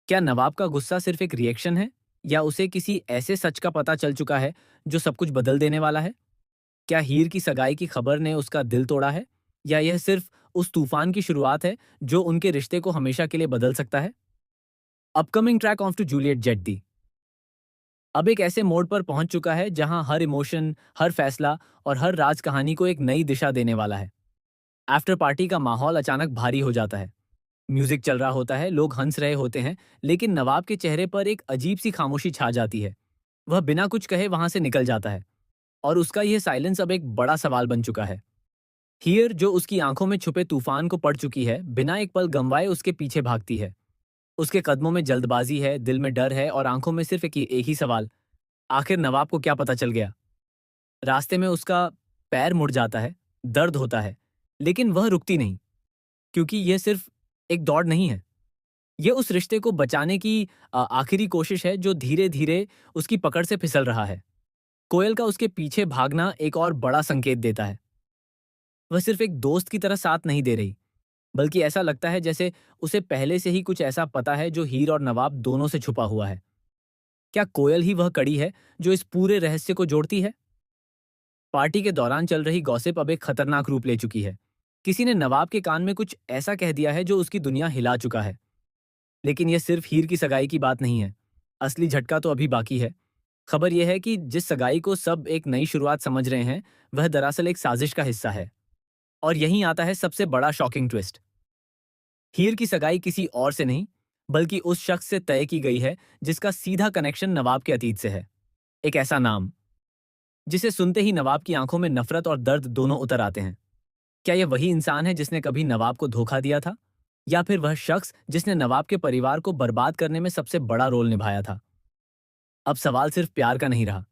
क्या नवाब का गुस्सा सिर्फ एक रिएक्शन है या उसे किसी ऐसे सच का पता चल चुका है जो सब कुछ बदल देने वाला है? क्या हीर की सगाई की खबर ने उसका दिल तोड़ा है या यह सिर्फ उस तूफान की शुरुआत है जो उनके रिश्ते को हमेशा के लिए बदल सकता है? Upcoming track of two Juliet Jatt दी अब एक ऐसे मोड़ पर पहुंच चुका है जहां हर इमोशन, हर फैसला और हर राज कहानी को एक नई दिशा देने वाला है। आफ्टर पार्टी का माहौल अचानक भारी हो जाता है। म्यूजिक चल रहा होता है, लोग हंस रहे होते हैं, लेकिन नवाब के चेहरे पर एक अजीब सी खामोशी छा जाती है। वह बिना कुछ कहे वहां से निकल जाता है और उसका यह साइलेंस अब एक बड़ा सवाल बन चुका है। हियर जो उसकी आंखों में छुपे तूफान को पढ़ चुकी है, बिना एक पल गंवाए उसके पीछे भागती है। उसके कदमों में जल्दबाजी है, दिल में डर है और आंखों में सिर्फ एक ही सवाल, आखिर नवाब को क्या पता चल गया? रास्ते में उसका पैर मुड़ जाता है, दर्द होता है, लेकिन वह रुकती नहीं, क्योंकि यह सिर्फ एक दौड़ नहीं है। यह उस रिश्ते को बचाने की आखिरी कोशिश है जो धीरे-धीरे उसकी पकड़ से फिसल रहा है। कोयल का उसके पीछे भागना एक और बड़ा संकेत देता है। वह सिर्फ एक दोस्त की तरह साथ नहीं दे रही, बल्कि ऐसा लगता है जैसे उसे पहले से ही कुछ ऐसा पता है जो हीर और नवाब दोनों से छुपा हुआ है। क्या कोयल ही वह कड़ी है जो इस पूरे रहस्य को जोड़ती है? पार्टी के दौरान चल रही गॉसिप अब एक खतरनाक रूप ले चुकी है। किसी ने नवाब के कान में कुछ ऐसा कह दिया है जो उसकी दुनिया हिला चुका है। लेकिन यह सिर्फ हीर की सगाई की बात नहीं है। असली झटका तो अभी बाकी है। खबर यह है कि जिस सगाई को सब एक नई शुरुआत समझ रहे हैं, वह दरअसल एक साजिश का हिस्सा है। और यहीं आता है सबसे बड़ा शॉकिंग ट्विस्ट। हीर की सगाई किसी और से नहीं, बल्कि उस शख्स से तय की गई है जिसका सीधा कनेक्शन नवाब के अतीत से है। एक ऐसा नाम जिसे सुनते ही नवाब की आंखों में नफरत और दर्द दोनों उतर आते हैं। क्या यह वही इंसान है जिसने कभी नवाब को धोखा दिया था? या फिर वह शख्स जिसने नवाब के परिवार को बर्बाद करने में सबसे बड़ा रोल निभाया था? अब सवाल सिर्फ प्यार का नहीं रहा।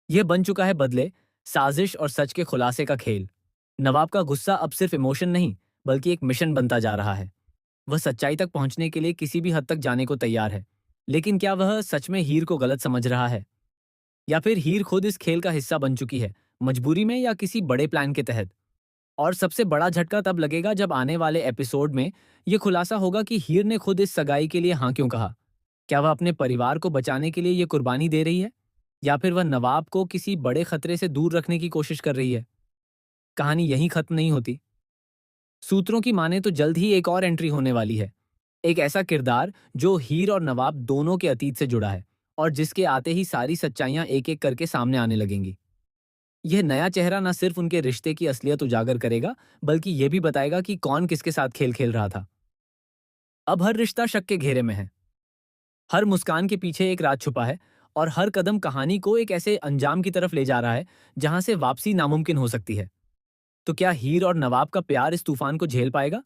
यह बन चुका है बदले, साजिश और सच के खुलासे का खेल। नवाब का गुस्सा अब सिर्फ इमोशन नहीं, बल्कि एक मिशन बनता जा रहा है। वह सच्चाई तक पहुंचने के लिए किसी भी हद तक जाने को तैयार है। लेकिन क्या वह सच में हीर को गलत समझ रहा है? या फिर हीर खुद इस खेल का हिस्सा बन चुकी है, मजबूरी में या किसी बड़े प्लान के तहत? और सबसे बड़ा झटका तब लगेगा जब आने वाले एपिसोड में यह खुलासा होगा कि हीर ने खुद इस सगाई के लिए हाँ क्यों कहा। क्या वह अपने परिवार को बचाने के लिए यह कुर्बानी दे रही है? या फिर वह नवाब को किसी बड़े खतरे से दूर रखने की कोशिश कर रही है? कहानी यहीं खत्म नहीं होती। सूत्रों की माने तो जल्द ही एक और एंट्री होने वाली है। एक ऐसा किरदार जो हीर और नवाब दोनों के अतीत से जुड़ा है और जिसके आते ही सारी सच्चाइयां एक एक करके सामने आने लगेंगी। यह नया चेहरा न सिर्फ उनके रिश्ते की असलियत उजागर करेगा, बल्कि यह भी बताएगा कि कौन किसके साथ खेल खेल रहा था। अब हर रिश्ता शक के घेरे में है। हर मुस्कान के पीछे एक राज छुपा है और हर कदम कहानी को एक ऐसे अंजाम की तरफ ले जा रहा है जहां से वापसी नामुमकिन हो सकती है। तो क्या हीर और नवाब का प्यार इस तूफान को झेल पाएगा?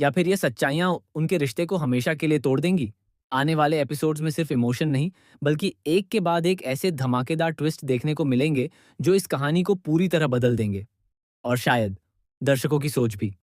या फिर ये सच्चाइयां उनके रिश्ते को हमेशा के लिए तोड़ देंगी? आने वाले एपिसोड्स में सिर्फ इमोशन नहीं, बल्कि एक के बाद एक ऐसे धमाकेदार ट्विस्ट देखने को मिलेंगे जो इस कहानी को पूरी तरह बदल देंगे। और शायद दर्शकों की सोच भी।